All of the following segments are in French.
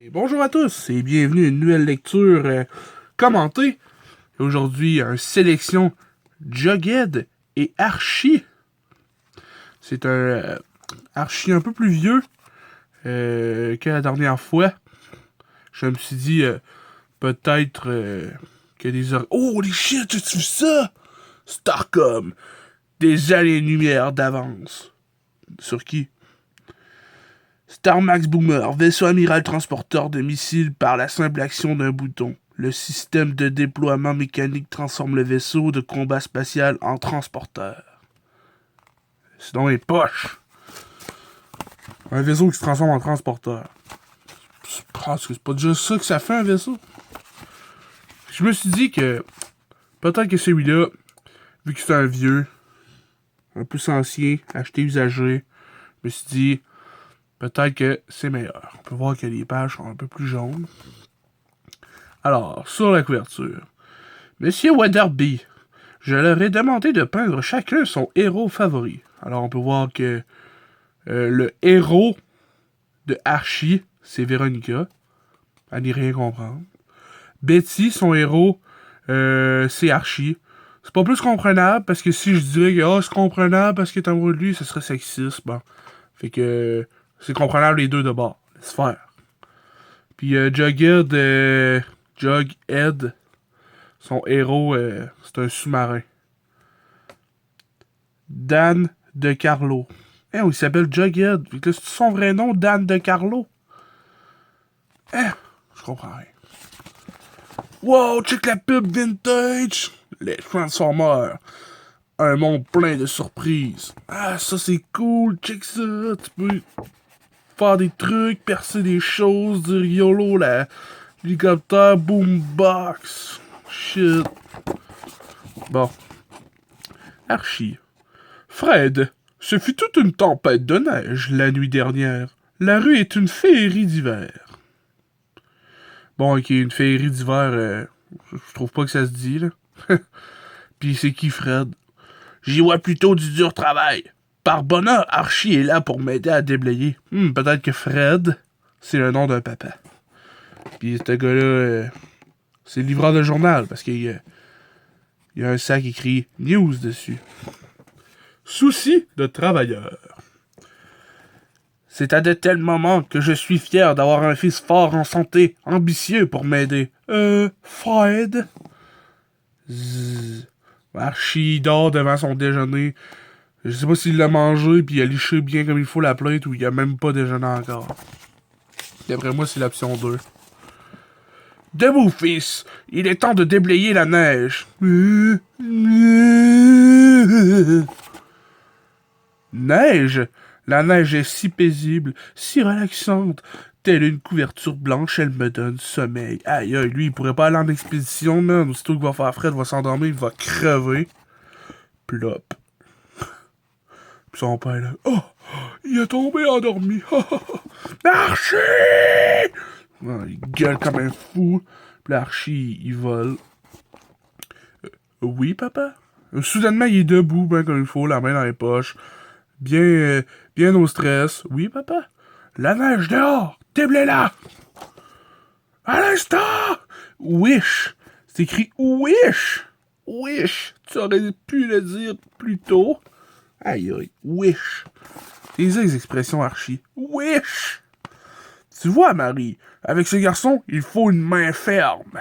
Et bonjour à tous et bienvenue à une nouvelle lecture commentée. Aujourd'hui, une sélection Jughead et Archie. C'est un Archie un peu plus vieux que la dernière fois. Je me suis dit peut-être que des... Oh les shit, tu vu ça? Starcom, des années-lumière d'avance. Sur qui? Star Max Boomer, vaisseau amiral transporteur de missiles par la simple action d'un bouton. Le système de déploiement mécanique transforme le vaisseau de combat spatial en transporteur. Sinon, les poches. Un vaisseau qui se transforme en transporteur. C'est pas déjà ça que ça fait un vaisseau. Je me suis dit que peut-être que celui-là, vu que c'est un vieux, un peu ancien, acheté usagé, je me suis dit peut-être que c'est meilleur. On peut voir que les pages sont un peu plus jaunes. Alors, sur la couverture. Monsieur Weatherby, je leur ai demandé de peindre chacun son héros favori. Alors, on peut voir que le héros de Archie, c'est Véronica. Elle n'y rien comprendre. Betty, son héros, c'est Archie. C'est pas plus comprenable, parce que si je dirais que c'est comprenable parce qu'il est amoureux de lui, ce serait sexiste. Bon. Fait que c'est comprenable les deux de bord. Laisse faire. Puis Jughead, son héros, c'est un sous-marin. Dan De Carlo. Il s'appelle Jughead. C'est son vrai nom, Dan De Carlo. Je comprends rien. Wow, check la pub vintage. Les Transformers. Un monde plein de surprises. Ah, ça c'est cool, check ça. Tu peux faire des trucs, percer des choses, dire YOLO, l'hélicoptère boombox. Shit. Bon. Archie. Fred, ce fut toute une tempête de neige la nuit dernière. La rue est une féerie d'hiver. Bon, ok, une féerie d'hiver, je trouve pas que ça se dit, là. Puis c'est qui, Fred? J'y vois plutôt du dur travail. Par bonheur, Archie est là pour m'aider à déblayer. Peut-être que Fred, c'est le nom d'un papa. Puis ce gars-là, c'est le livreur de journal, parce qu'il y a un sac écrit « News » dessus. Souci de travailleur. C'est à de tels moments que je suis fier d'avoir un fils fort en santé, ambitieux pour m'aider. Fred? Zzz. Archie dort devant son déjeuner. Je sais pas s'il l'a mangé puis il a liché bien comme il faut la plate ou il a même pas déjeuné encore. D'après moi, c'est l'option 2. Debout, fils! Il est temps de déblayer la neige. Neige? La neige est si paisible, si relaxante. Telle une couverture blanche, elle me donne sommeil. Aïe, aïe, lui, il pourrait pas aller en expédition, man. Aussitôt qu'il va faire frais, il va s'endormir, il va crever. Plop. Puis son père, là, oh, il est tombé endormi. Archie! Il gueule comme un fou. Puis l'Archie, il vole. Oui, papa? Soudainement, il est debout, ben comme il faut, la main dans les poches. Bien au stress. Oui, papa? La neige dehors! Déblaye-la! À l'instant! Wish! C'est écrit Wish! Wish! Tu aurais pu le dire plus tôt. Aïe aïe, wish. Les expressions Archie. Wish! Tu vois, Marie, avec ce garçon, il faut une main ferme.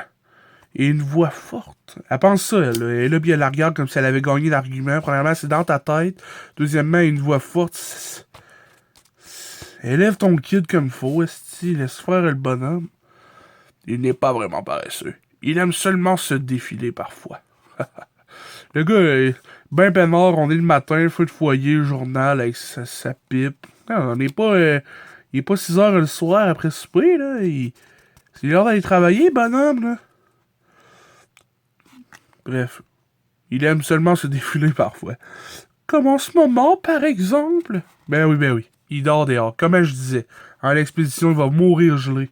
Et une voix forte. Elle pense ça, elle. Et là, puis elle la regarde comme si elle avait gagné l'argument. Premièrement, c'est dans ta tête. Deuxièmement, une voix forte. Élève ton kid comme faut, esti. Laisse faire le bonhomme. Il n'est pas vraiment paresseux. Il aime seulement se défiler parfois. Le gars, ben peinard, on est le matin, feu de foyer, journal avec sa pipe. Non, on n'est pas... il est pas 6 heures le soir après souper, là. C'est l'heure d'aller travailler, bonhomme, là. Bref. Il aime seulement se défiler parfois. Comme en ce moment, par exemple. Ben oui. Il dort dehors. Comme je disais, en l'expédition, il va mourir gelé.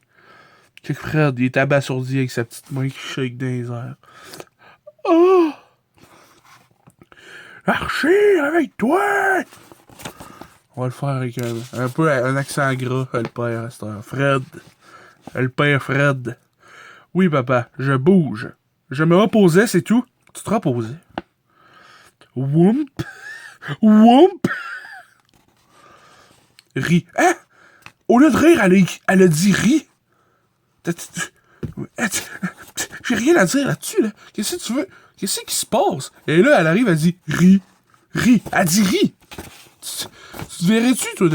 Check Fred, il est abasourdi avec sa petite main qui shake dans les airs. Oh! Archie, avec toi! On va le faire avec un peu un accent gras, le père, c'est un Fred. Le père Fred. Oui, papa, je bouge. Je me reposais, c'est tout. Tu te reposais. Whoomp. Whoomp. Ris. Hein? Au lieu de rire, elle a dit ris. J'ai rien à dire là-dessus, là. Qu'est-ce que tu veux? Qu'est-ce qui se passe? Et là, elle arrive, elle dit ris. Ris. Elle dit ris. Tu te verrais-tu, toi,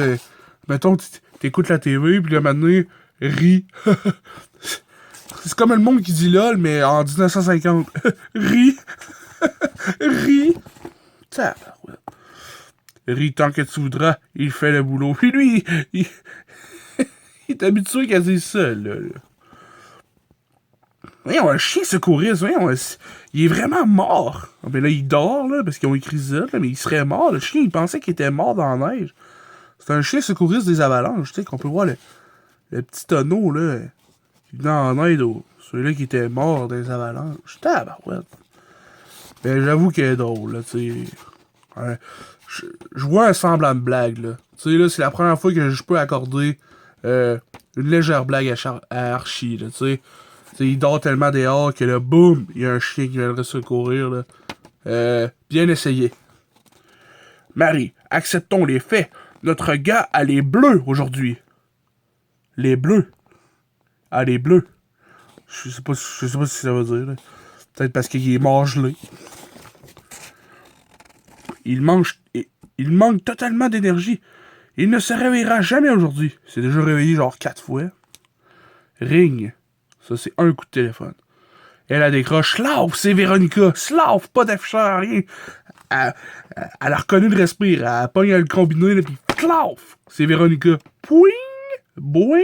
mettons, t'écoutes la TV, puis là, maintenant, ris. C'est comme le monde qui dit LOL, mais en 1950. Ris. Ris. Tabarouette. Ris tant que tu voudras, il fait le boulot. Puis lui, il est habitué qu'à dire ça, là. Voyons, un chien secouriste, voyons, il est vraiment mort. Ben là, il dort, là, parce qu'ils ont écrit ça, là, mais il serait mort. Le chien, il pensait qu'il était mort dans la neige. C'est un chien secouriste des avalanches, tu sais, qu'on peut voir le petit tonneau, là, qui venait en aide celui-là qui était mort des avalanches. Tabarouette. Ben, j'avoue qu'elle est drôle, là, tu sais. Je vois un semblant de blague, là. Tu sais, là, c'est la première fois que je peux accorder une légère blague à Archie, là, tu sais. T'sais, il dort tellement dehors que là, boum, il y a un chien qui viendrait secourir, là. Bien essayé. Marie, acceptons les faits. Notre gars a les bleus aujourd'hui. Les bleus. Ah, les bleus. Je sais pas si ça veut dire, là. Peut-être parce qu'il est mort gelé. Il manque totalement d'énergie. Il ne se réveillera jamais aujourd'hui. Il s'est déjà réveillé genre 4 fois. Ring. Ça, c'est un coup de téléphone. Elle a décroche. Slav, c'est Véronica. Slav, pas d'afficheur, rien. Elle a reconnu le respire. Elle pogne le combiné, là, pis Slav, c'est Véronica. Pouing! Boing!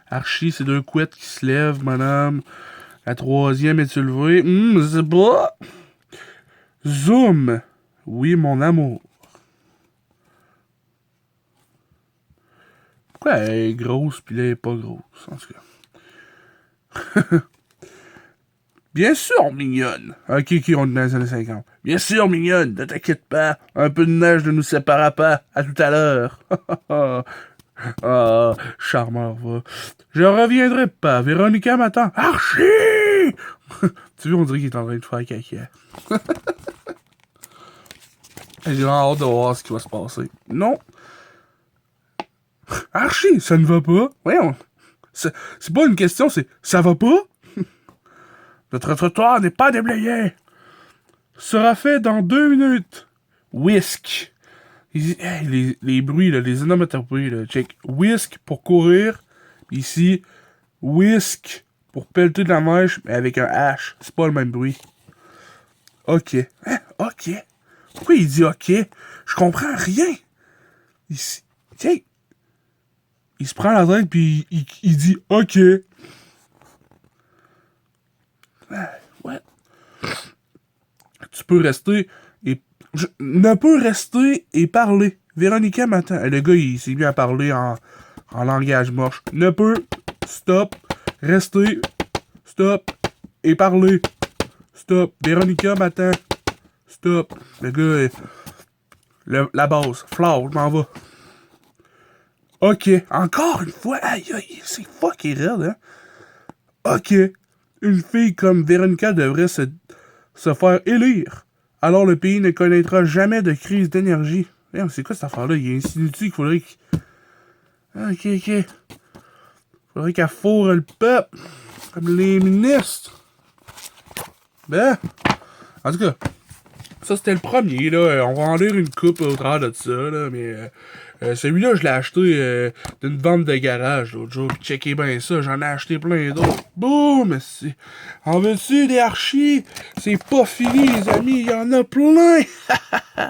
Archie, c'est 2 couettes qui se lèvent, madame. La troisième est-tu levée? C'est pas. Zoom. Oui, mon amour. Pourquoi elle est grosse pis là, elle est pas grosse, en tout cas. Bien sûr, mignonne. Ok, on est dans les années 50. Bien sûr, mignonne, ne t'inquiète pas. Un peu de neige ne nous séparera pas. À tout à l'heure. Ah, charmeur, va. Je reviendrai pas. Véronica m'attend. Archie! Tu vois, on dirait qu'il est en train de faire caca. J'ai vraiment hâte de voir ce qui va se passer. Non. Archie, ça ne va pas. Voyons. C'est pas une question, c'est ça va pas? Notre trottoir n'est pas déblayé. Sera fait dans 2 minutes. Whisk. Les bruits, là, les onomatopées, là. Check. Whisk pour courir. Ici, whisk pour pelleter de la mèche, mais avec un H. C'est pas le même bruit. Ok. Hein? Ok. Pourquoi il dit ok? Je comprends rien. Ici. Tiens. Il se prend la tête puis il dit ok. Ouais. Tu peux rester et... ne peux rester et parler. Véronica m'attend. Le gars, il s'est mis à parler en langage moche. Ne peut, stop, rester, stop, et parler. Stop. Véronica m'attend. Stop. Le gars, la base. Flower, je m'en vais. Ok. Encore une fois. Aïe, aïe, c'est fucking raide, hein. Ok. Une fille comme Véronica devrait se faire élire. Alors le pays ne connaîtra jamais de crise d'énergie. C'est quoi cette affaire-là? Il insinue-tu qu'il faudrait Ok. Faudrait qu'elle fourre le peuple. Comme les ministres. Ben. En tout cas. Ça, c'était le premier, là. On va en lire une coupe au travers de ça, là. Mais celui-là, je l'ai acheté d'une vente de garage l'autre jour. Puis checkez bien ça, j'en ai acheté plein d'autres. Boum! En veux-tu des Archie? C'est pas fini, les amis. Il y en a plein!